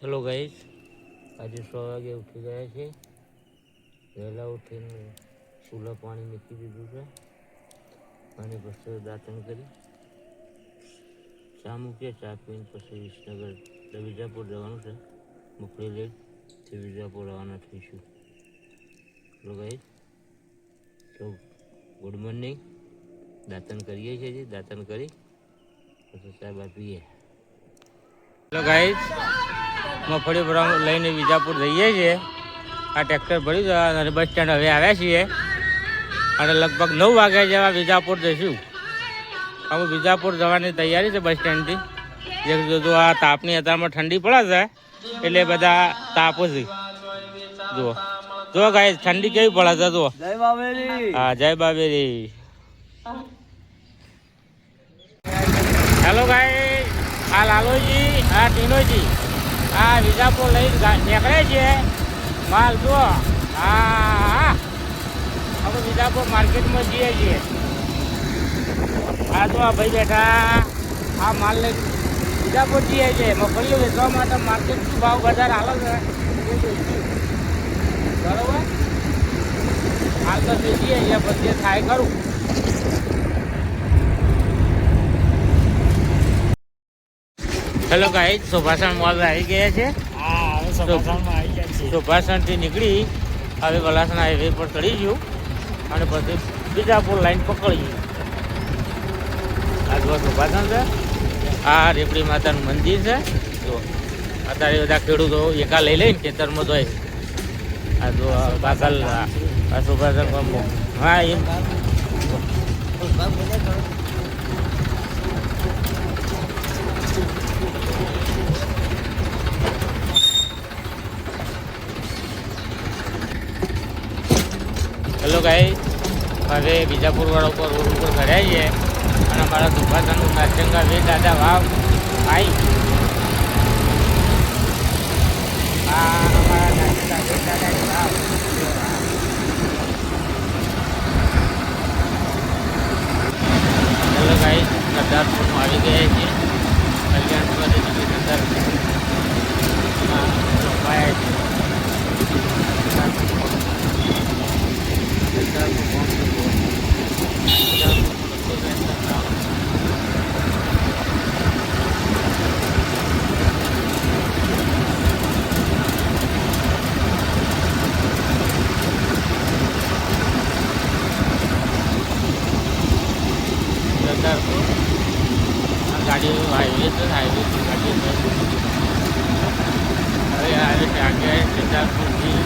Hello guys, આજે 6 વાગે ઉઠી ગયા છે. વહેલા ઉઠીને ચૂલા પાણી મૂકી દીધું છે અને પછી દાંતણ કરી ચા મૂકીએ. ચા પીને પછી વિસનગર વિજાપુર જવાનું છે. મગફળી લઈ તે વિજાપુર રવાના થઈશું. હેલો ગાઈસ, તો ગુડ મોર્નિંગ. દાંતણ કરીએ છીએ, દાંતણ કરી પછી ચા બા પીએ. હેલો ગાઈસ, મગફળી ભરવા લઈને વિજાપુર જઈએ છીએ. આ ટ્રેક્ટર ભરી જવા અને બસ સ્ટેન્ડ હવે આવ્યા છીએ અને લગભગ 9 વાગ્યા જેવા વિજાપુર જઈશું. હવે વિજાપુર જવાની તૈયારી છે બસ સ્ટેન્ડથી. જો આ તાપની અત્યારમાં ઠંડી પડે છે એટલે બધા તાપો છે. જુઓ જો ગાઈસ, ઠંડી કેવી પડે છે જુઓ. જય બાબેરી. હા, જય બાબેરી. હેલો ગાઈસ, આ લાલોજી, આ ટીનોજી, આ વિજાપુર લઈ નીકળે છે માલ. જુઓ, હા આપણે વિજાપુર માર્કેટમાં જઈએ છીએ. આ જો ભાઈ બેઠા, આ માલ લઈ વિજાપુર જઈએ છીએ. મગફળીઓ વેચવા માટે માર્કેટ શું ભાવ બજાર હાલે છે બરોબર. હાલ તો જઈએ અહીંયા પછી થાય ખરું. હેલો ગાઈસ, સુભાષણ મોલ આવી ગયા છે. સુભાષણથી નીકળી હવે વલાસણા હાઈવે પર ચડી ગયું અને પછી વિજાપુર લાઈન પકડીએ. આ જો સુભાષણ છે, આ રેપડી માતાનું મંદિર છે. જો અત્યારે બધા ખેડૂતો એકા લઈ લઈને ખેતરમાં જોઈ. આ જો પાછળ આ સુભાષણ, હા એમ હેલો ગાઈસ, હવે વિજાપુર વાળા ઉપર રોડ ઉપર ચડ્યા છીએ અને અમારા સુભાષણનું નાચંગા વે દાદા વાવ ભાઈ, આ અમારા નાચંગા વે દાદાની વાવ. હેલો ગાઈસ, સરદારપુરમાં આવી ગયા છીએ. કલ્યાણપુરથી સરદાર રોપાયા છે. ગાડી હાઈવે છે, હાઈવે ગાડી હવે આવે છે આગે સરદારપુરથી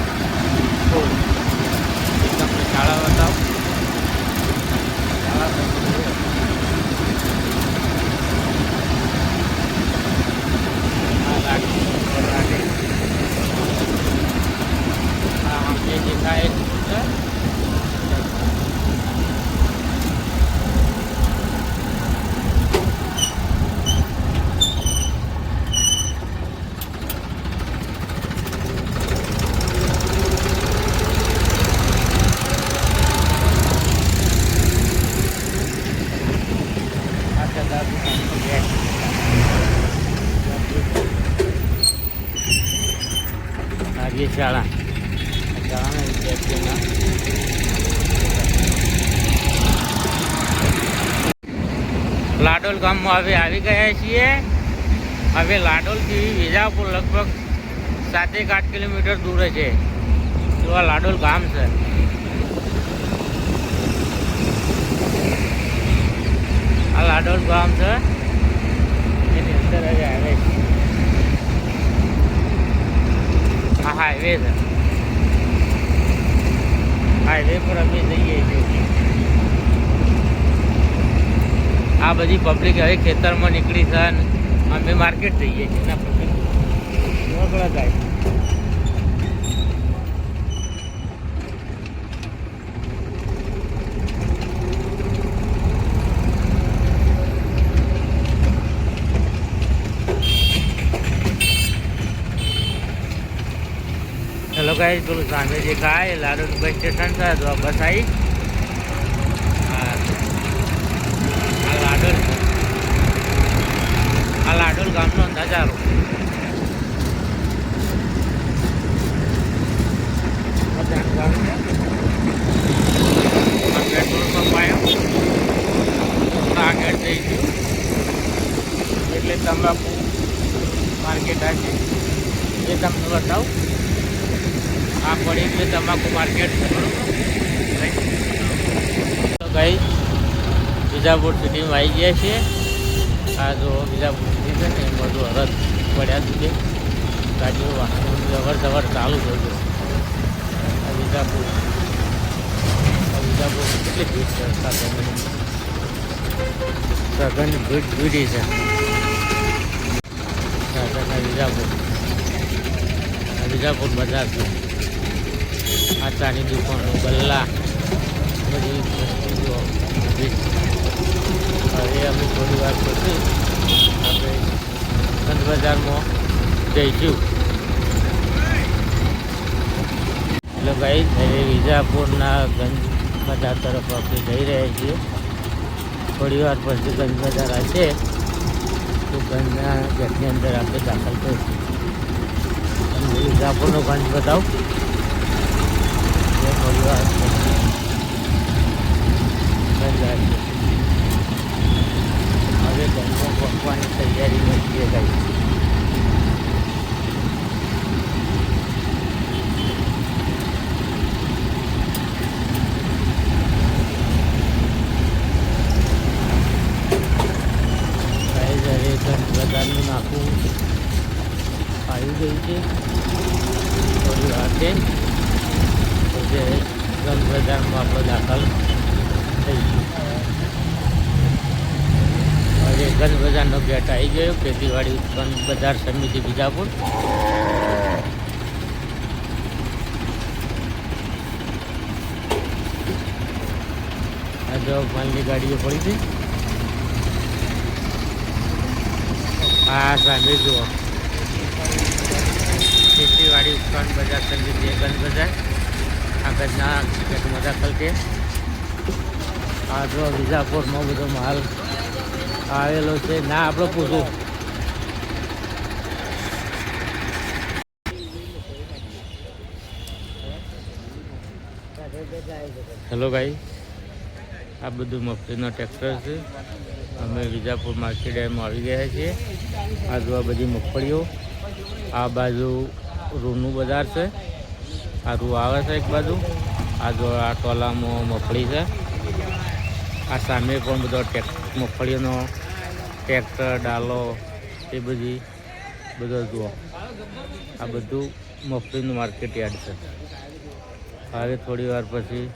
તમને શાળા બતાવો. દેખાય શાળા શાળાના વિદ્યાર્થીઓના લાડોલ ગામમાં હવે આવી ગયા છીએ. હવે લાડોલથી વિજાપુર લગભગ 7-8 કિલોમીટર દૂર છે. તો આ લાડોલ ગામ છે. આ લાડોલ ગામ છે, એની અંદર હવે આવે છે. આ હાઈવે છે, હાઈવે પર અમે જઈએ છીએ. આ બધી પબ્લિક હવે ખેતરમાં નીકળી છે અને અમે માર્કેટ જઈએ છીએ. એના પબ્લિક જાય. હેલો ગાઈસ, પેલું સામે દેખાય લાડોલ બસ સ્ટેશન છે. તો બસ આવી આ લાડોલ ગામનો નજારો. એ તમને બતાવું. આ પડી એટલે તમાકુ માર્કેટ છે બરોબર. તો ગઈ વિજાપુર સિટીમાં આવી ગયા છીએ. આ જો વિજાપુર સિટી છે ને એ બધું હરદ પડ્યા સુધી ગાડીઓ વાહનો અવર જવર ચાલુ થઈ ગયું. આ વિજાપુર કેટલી ભીડ છે. સઘન ભીડી છે વિજાપુર બજાર છે. આ ચાની દુકાનો ગલ્લા બધી વસ્તુઓ. હવે અમે થોડી વાર પછી આપણે ગંજ બજારમાં જઈશું. એટલે ભાઈ હવે વિજાપુરના ગંજ બજાર તરફ આપણે જઈ રહ્યા છીએ. થોડી વાર પછી ગંજ બજાર હશે તો ગંજના ગેટની અંદર આપણે દાખલ થઈશું. વિજાપુરનો ગંજ બતાવું. થોડી વાર ગંજ આવે હવે ગંજમાં પહોંચવાની તૈયારીમાં છીએ કઈ. બજારનું નાખું આવી ગયું છે. થોડી વાર છે પછી ગંજ બજારમાં આપણે દાખલ થઈશું. હવે ગંજ બજારનો ગેટ આવી ગયો. ખેતીવાડી ગંજ બજાર સમિતિ વિજાપુર. આ જો માલની ગાડીઓ પડી હતી. આ સામે જુઓ ખેતીવાડી ઉપકરણ બજાર સમિતિ ગંજ બજાર. આ ગંજના ગેટમાં દાખલ છે. આ જો વિજાપુરમાં બધો માલ આવેલો છે. ના આપણે પૂછું હેલો ભાઈ. આ બધું મફતીનો ટ્રેક્ટર છે. અમે વિજાપુર માર્કેટ એમાં આવી ગયા છીએ. આ જો આ બધી મગફળીઓ. આ બાજુ રૂનું બજાર છે. આ રૂ આવે છે એક બાજુ. આ જો આ ટોલામાં મગફળી છે. આ સામે પણ બધો મગફળીઓનો ટ્રેક્ટર ડાલો એ બધો જુઓ. આ બધું મગફળીનું માર્કેટ યાર્ડ છે. હવે થોડી વાર પછી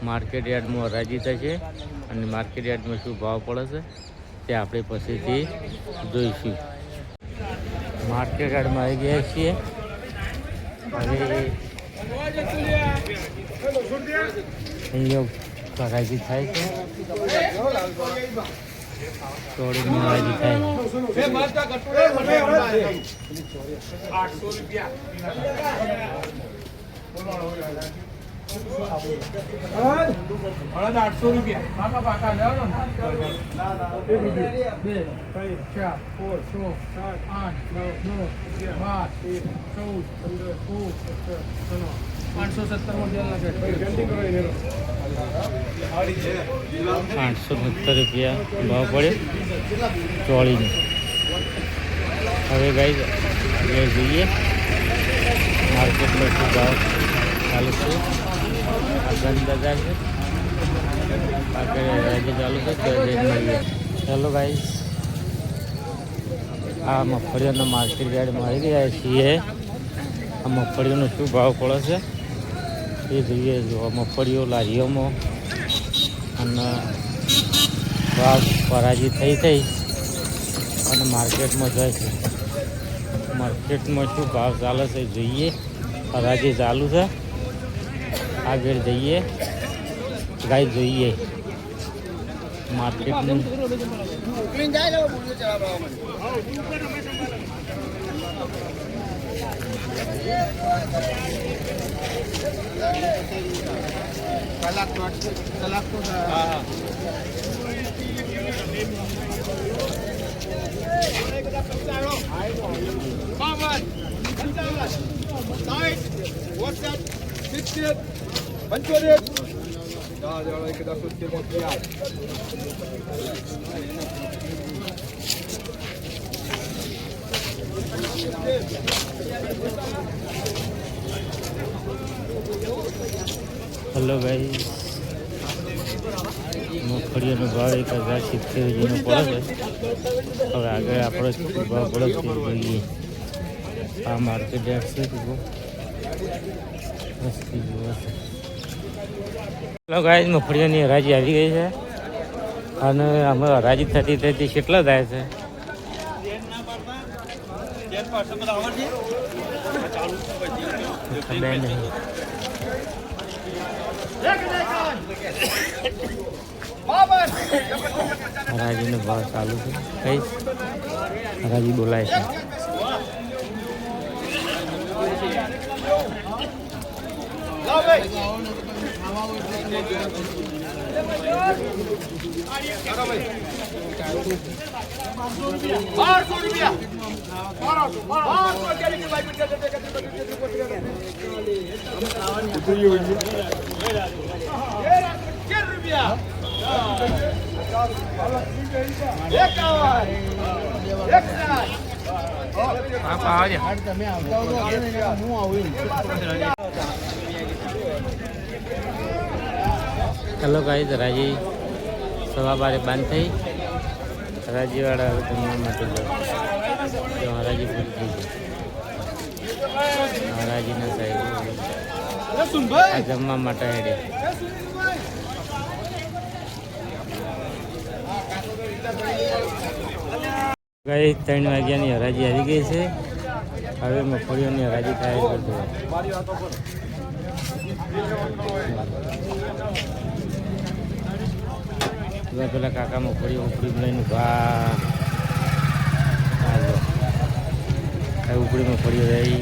માર્કેટ યાર્ડમાં હરાજી થશે અને માર્કેટ યાર્ડમાં શું ભાવ પડે છે તે આપણે પછીથી જોઈશું. માર્કેટ યાર્ડમાં આવી ગયા છીએ. હવે અહીંયા હરાજી થાય છે. ચોળીની હરાજી થાય છે. 800 રૂપિયા પાકા પાકા લેવાનો 1 2 3 4 5 6 7 8 9 10 11 12 13 14 15 16 870 મોડેલ ના છે 870 રૂપિયા ભાવ પડે ચોળીની. હવે ગાઈસ આપણે જોઈએ માર્કેટમાં શું ભાવ ચાલુ છે. આ ગંજ બજાર છે. આગળ હજી ચાલુ છે તો મળીએ. ચાલો ગાઈસ આ મગફળીઓના માર્કેટ યાર્ડમાં આવી ગયા છીએ. આ મગફળીઓનો શું ભાવ પડે છે એ જોઈએ. જો મગફળીઓ લારીઓમાં અને ભાવ હરાજી થઈ અને માર્કેટમાં જાય છે. માર્કેટમાં શું ભાવ ચાલે છે જોઈએ. હરાજી ચાલુ છે. આગળ જઈએ ગાય જોઈએ માર્કેટનું. હેલો ભાઈ, મગફળીઓનો ભાવ 1070 પડે છે. હવે આગળ આપણે ભાવ પડે છે જોઈએ. આ માર્કેટ યાર્ડ છે. હેલો ગાઈસ, મગફળીઓની હરાજી આવી ગઈ છે અને અમે હરાજી થતી કેટલા થાય છે? હરાજીનો ભાવ ચાલુ છે. કઈ હરાજી બોલાય છે? હેલો ગાઈસ, હરાજી 12:15 બંધ થઈ. હરાજીવાળા જમવા માટે તો હરાજી પૂરી થઈ ગઈ. હરાજીના સાહેબ આ જમવા માટે હેડે. ગાઈસ 3 વાગ્યાની હરાજી આવી ગઈ છે. હવે મગફળીઓની હરાજી થાય છે. પેલા કાકા મગફળી લઈને ઉપડી મગફળીઓ રહી.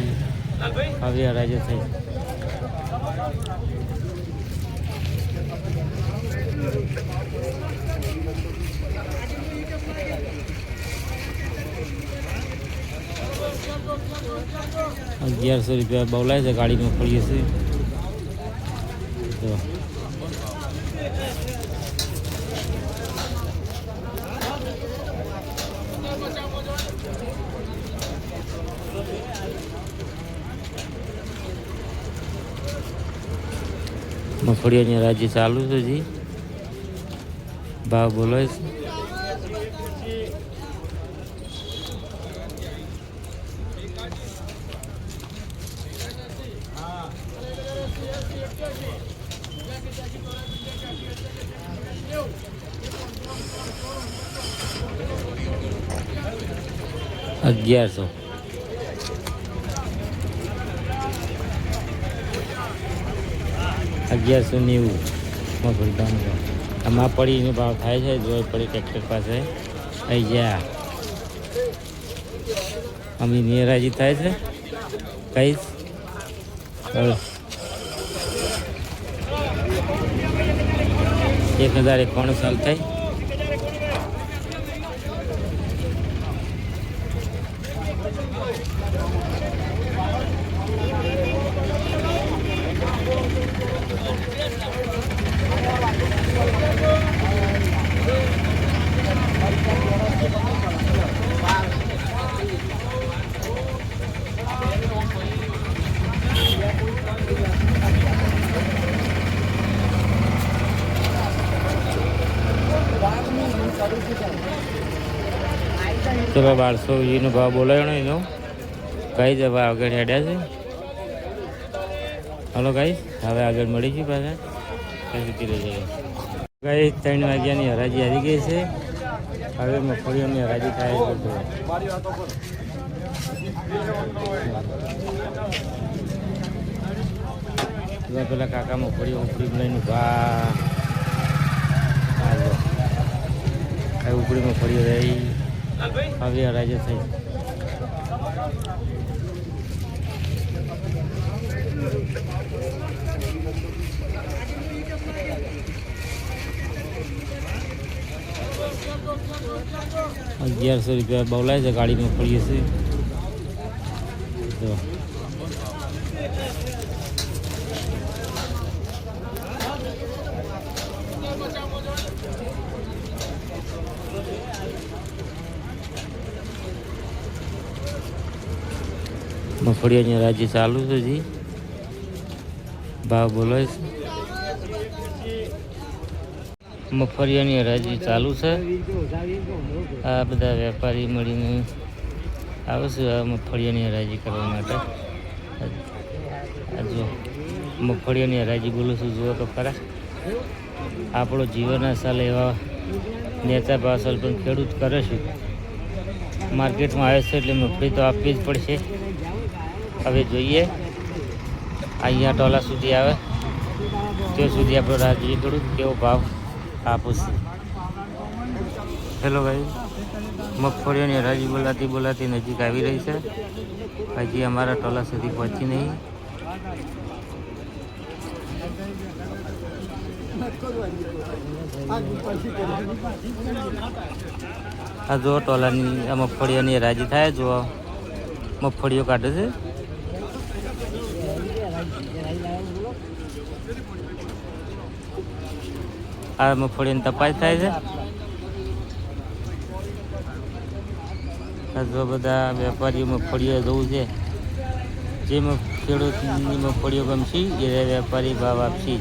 હવે હરાજી થઈ. ₹1100 બોલાય છે. ગાડીમાં પડીએ છે. મગફળીઓની હરાજી ચાલુ છે. જી ભાવ બોલાય છે. ₹1100 1190 મગફળી દામ. આમાં પડીનો ભાવ થાય છે. જોઈ પડી ટ્રેક્ટર પાસે આવી ગયા. અમે નિરાજી થાય છે. કહીશ 1091 સાલ થાય. ચલો 1200 ભાવ બોલાયો એનો કઈ જ હવે આગળ હેડ્યા છે. હલો ગાઈસ, હવે આગળ મળી ગઈ પાછા સુધી રહી જાય. ગાઈસ 3 વાગ્યાની હરાજી આવી ગઈ છે. હવે મગફળીઓની હરાજી થાય છે. પેલા કાકા મગફળી લઈને ઉપડી મગફળીઓ રહી. હવે હરાજી થઈ. ₹1100 બોલાય છે. ગાડીમાં પડીએ છે. મગફળીઓની હરાજી ચાલુ છે જી, ભાવ બોલાય છે. મગફળીઓની હરાજી ચાલુ છે. આ બધા વેપારી મળીને આવે છે આ મગફળીઓની હરાજી કરવા માટે. આ જો મગફળીઓની હરાજી બોલું છું, જુઓ તો ખરા. આપણો જીવન સાલ એવા નેતા ભાવસાલ પણ ખેડૂત કરે છે. માર્કેટમાં આવે છે એટલે મગફળી તો આપવી જ પડશે. હવે જોઈએ અહીંયા ટોલા સુધી આવે ત્યાં સુધી આપણો રાહ જોઈએ ખેડૂત કેવો ભાવ આપું છે. હેલો ભાઈ, મગફળીઓની હરાજી બોલાતી નજીક આવી રહી છે. હજી અમારા ટોલા સુધી પહોંચી નહીં. આ જો ટોલાની આ મગફળીઓની હરાજી થાય, જો મગફળીઓ કાઢે છે. આ મગફળીની તપાસ થાય છે. આ જો બધા વેપારીઓ મગફળીઓ જવું છે. જે ખેડૂતની મગફળીઓ ગમશે એ વેપારી ભાવ આપશે.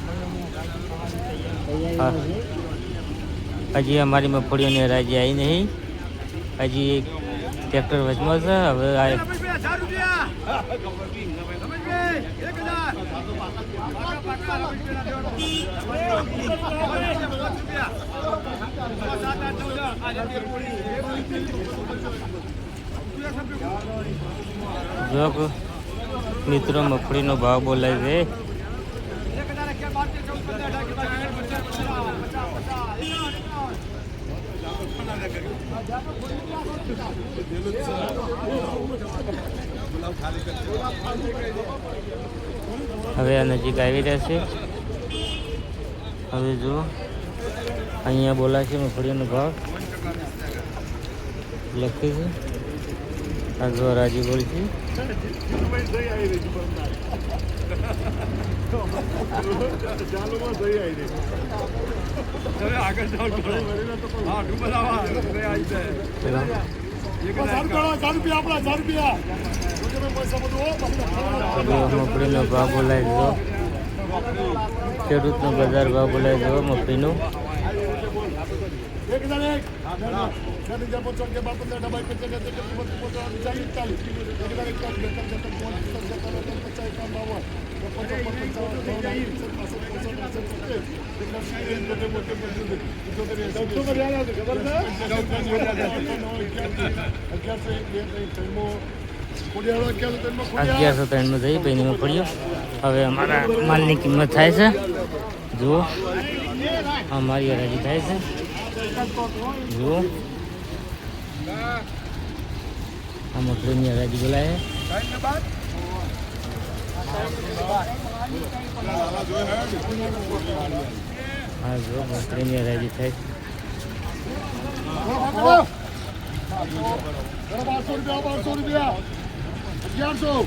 હજી અમારી મગફળીઓની હરાજી આવી નહીં. હજી એક ટ્રેક્ટર વચમાં છે. હવે જો મિત્રો મગફળીનો ભાવ બોલાય છે. હવે આ નજીક આવી રહ્યા છે. હવે જો અહીંયા બોલાશે મગફળીનો ભાવ લખે છે. આ જો રાજી બોલ છે. મગફળીનો ભાવ બોલાય જો, ખેડૂતનો બજાર ભાવ બોલાય જો મગફળીનો. અગિયારસો 3 જઈ ભાઈની મગફળીઓ. હવે અમારા માલની કિંમત થાય છે. જુઓ અમારી હરાજી થાય છે. જુઓ આ મગફળીની હરાજી બોલાય. હા જો મગફળીની હરાજી થાય. 1200 રૂપિયા 1100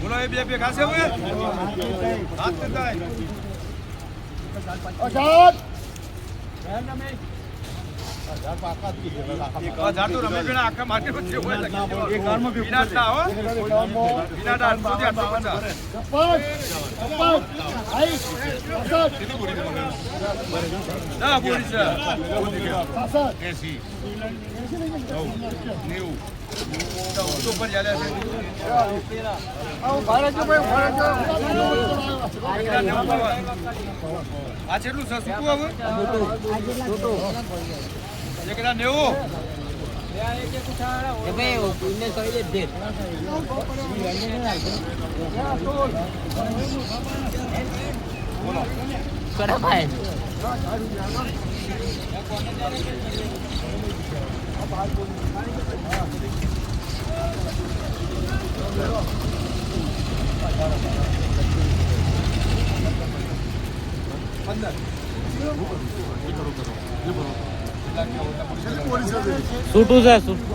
બોલો એ બે ખાસે હોય હાથ કે થાય અજાદ આખા માર્કેટ વિનાટ ના હો વિનાટ 850 ઉપર ચાલે છે. આ કેટલું છે શું હવે એકડા 90 15 છૂટું છે છૂટું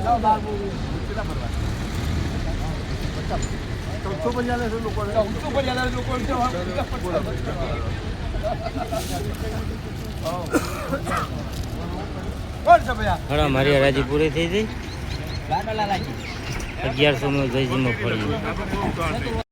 ખરા મારી હરાજી પૂરી થઈ ગઈ 1100 માં જયજી મગફળી